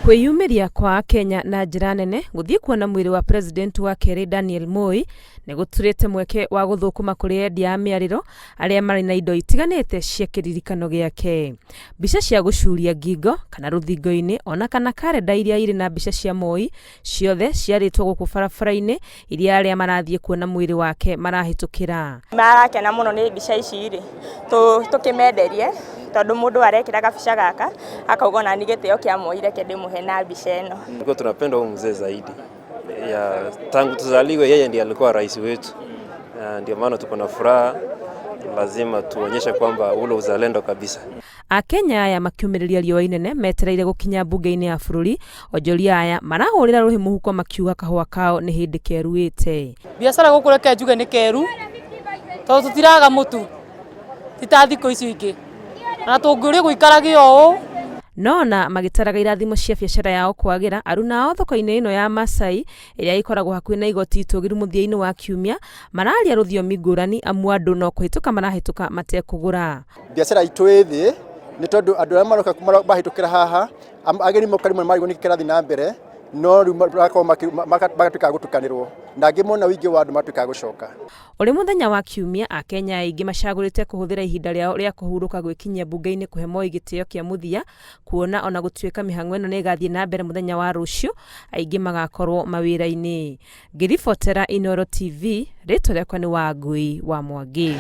Kwiyumiria kwa Akenya na njira nene guthii kuona mwiri wa President wa keeri Daniel Moi ni guturite mweke wa guthukuma kuri endia miariro aria mari na indo itiganite cia kiririkano giake. Mbica cia gucuria ngingo kana ruthingo-ini ona kana calenda iria iri na mbica cia Moi ciothe ciaritwo guku barabara-ini iria aria marathie kuona mwiri wake marahitukira. Marakena muno ni mbica ici ri tukimenderie tondu mundu arekira gabica gaka akauga na ni gitio kia Moi reke ndimuhe na mbica eno. Niko tunapenda huyu mzee zaidi. Ya tangu tuzaliwe yeye ndiye alikuwa rais wetu. Ndio maana tuko na furaha, lazima tuonyeshe kwamba ule uzalendo kabisa. Akenya aya makiumiriria riũa inene metereire gukinya mbunge-ini ya bururi, onjoria aya marahurira ruhi muhuko makiuga kahua kao ni hindi keruite. Biacara gukureke njuge ni keru tondu tutiraga mutu titathiko icio ingi na tunguri guikaragio ũũ. Nona magitaraga irathimo cia biacara yao kwagira aruna ao thoko-ini ino ya Masai iria ikoragwo hakuhi na igoti itugiru muthia-ini wa kiumia mararia ruthiomi ngurani amu andu no kuhituka marahituka matekugura. Biacara itu ithi ni tondu andu aria maroka mahitukira haha ageni mokarimo marigo ni kirathi nambere no magatuika gutukanirwo na ngimona wingi wa andu matuika gucoka. Uri muthenya wa kiumia Akenya aingi macagurite kuhuthira ihinda riao ria kuhuruka gwikinyia mbunge-ini kuhe Moi gitio kia muthia kuona ona gutuika Mihang'o ino ni gathie na mbere muthenya wa rucio aingi magakorwo mawira-ini. Ngiribotera Inooro TV ritwa riakwa ni Wangui wa Mwangi.